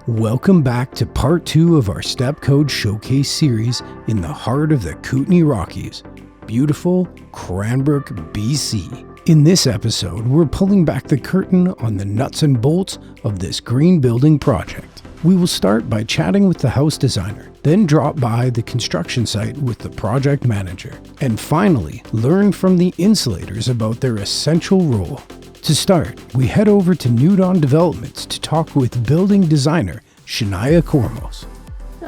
Welcome back to part 2 of our Stepcode Showcase series in the heart of the Kootenay Rockies, beautiful Cranbrook, BC. In this episode, we're pulling back the curtain on the nuts and bolts of this green building project. We will start by chatting with the house designer, then drop by the construction site with the project manager, and finally learn from the insulators about their essential role. To start, we head over to New Dawn Developments to talk with building designer Shania Kormos.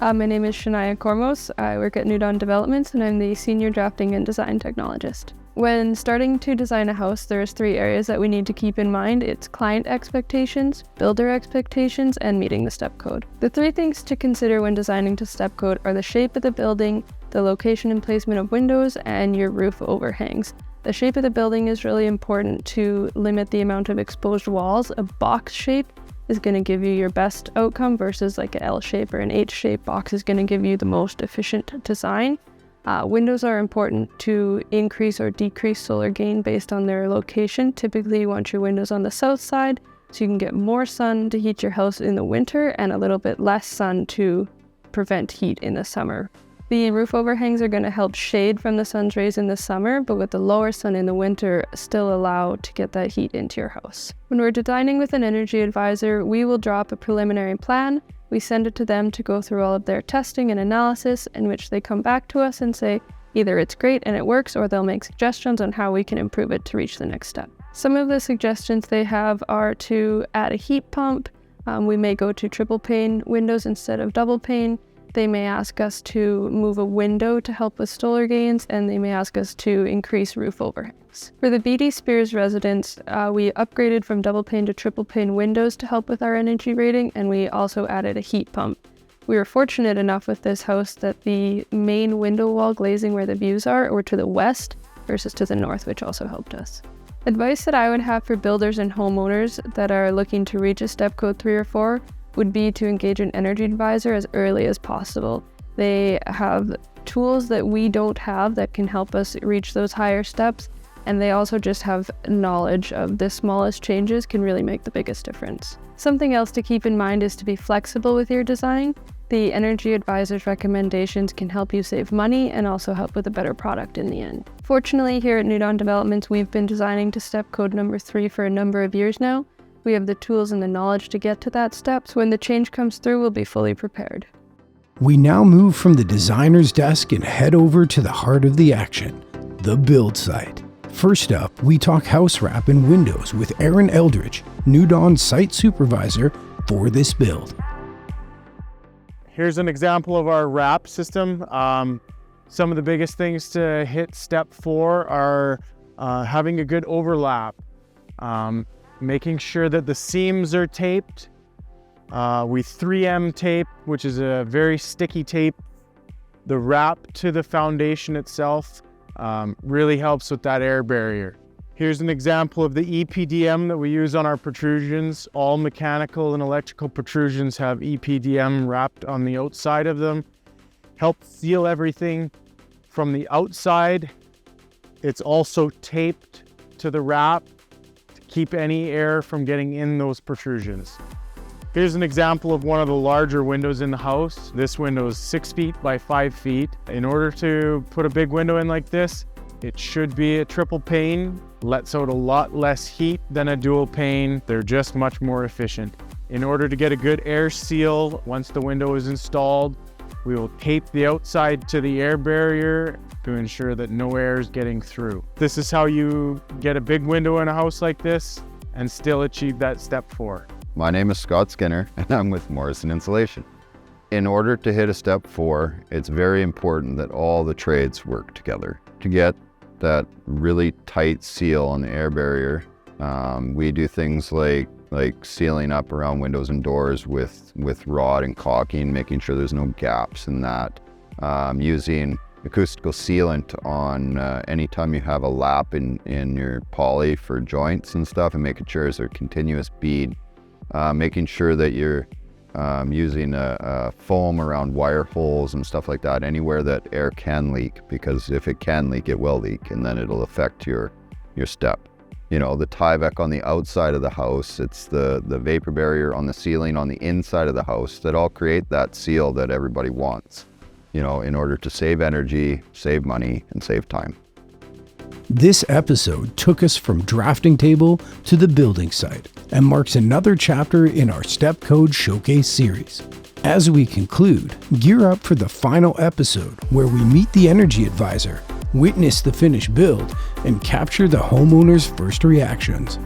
My name is Shania Kormos. I work at New Dawn Developments and I'm the Senior Drafting and Design Technologist. When starting to design a house, there's 3 areas that we need to keep in mind. It's client expectations, builder expectations, and meeting the step code. The 3 things to consider when designing to step code are the shape of the building, the location and placement of windows, and your roof overhangs. The shape of the building is really important to limit the amount of exposed walls. A box shape is going to give you your best outcome versus like an L shape or an H shape. Box is going to give you the most efficient design. Windows are important to increase or decrease solar gain based on their location. Typically you want your windows on the south side so you can get more sun to heat your house in the winter and a little bit less sun to prevent heat in the summer. The roof overhangs are going to help shade from the sun's rays in the summer, but with the lower sun in the winter, still allow to get that heat into your house. When we're designing with an energy advisor, we will drop a preliminary plan. We send it to them to go through all of their testing and analysis, in which they come back to us and say either it's great and it works, or they'll make suggestions on how we can improve it to reach the next step. Some of the suggestions they have are to add a heat pump. We may go to triple pane windows instead of double pane. They may ask us to move a window to help with solar gains, and they may ask us to increase roof overhangs. For the BD Spears residents, we upgraded from double pane to triple pane windows to help with our energy rating, and we also added a heat pump. We were fortunate enough with this house that the main window wall glazing where the views are were to the west versus to the north, which also helped us. Advice that I would have for builders and homeowners that are looking to reach a step code 3 or 4 would be to engage an energy advisor as early as possible. They have tools that we don't have that can help us reach those higher steps, and they also just have knowledge of the smallest changes can really make the biggest difference. Something else to keep in mind is to be flexible with your design. The energy advisor's recommendations can help you save money and also help with a better product in the end. Fortunately, here at New Dawn Developments, we've been designing to step code number 3 for a number of years now. We have the tools and the knowledge to get to that step, so when the change comes through, we'll be fully prepared. We now move from the designer's desk and head over to the heart of the action, the build site. First up, we talk house wrap and windows with Aaron Eldridge, New Dawn's site supervisor for this build. Here's an example of our wrap system. Some of the biggest things to hit step 4 are having a good overlap. Making sure that the seams are taped. We 3M tape, which is a very sticky tape. The wrap to the foundation itself really helps with that air barrier. Here's an example of the EPDM that we use on our protrusions. All mechanical and electrical protrusions have EPDM wrapped on the outside of them. Help seal everything from the outside. It's also taped to the wrap. Keep any air from getting in those protrusions. Here's an example of one of the larger windows in the house. This window is 6 feet by 5 feet. In order to put a big window in like this, it should be a triple pane. Lets out a lot less heat than a dual pane. They're just much more efficient. In order to get a good air seal, once the window is installed, we will tape the outside to the air barrier to ensure that no air is getting through. This is how you get a big window in a house like this and still achieve that step 4. My name is Scott Skinner and I'm with Morrison Insulation. In order to hit a step 4, it's very important that all the trades work together. To get that really tight seal on the air barrier, we do things like sealing up around windows and doors with rod and caulking, making sure there's no gaps in that. Using acoustical sealant on anytime you have a lap in your poly for joints and stuff, and making sure there's a continuous bead. Making sure that you're using a foam around wire holes and stuff like that, anywhere that air can leak, because if it can leak, it will leak, and then it'll affect your step. you know, the Tyvek on the outside of the house, it's the vapor barrier on the ceiling on the inside of the house that all create that seal that everybody wants, you know, in order to save energy, save money, and save time. This episode took us from drafting table to the building site and marks another chapter in our Stepcode Showcase series. As we conclude, gear up for the final episode where we meet the energy advisor, witness the finished build, and capture the homeowner's first reactions.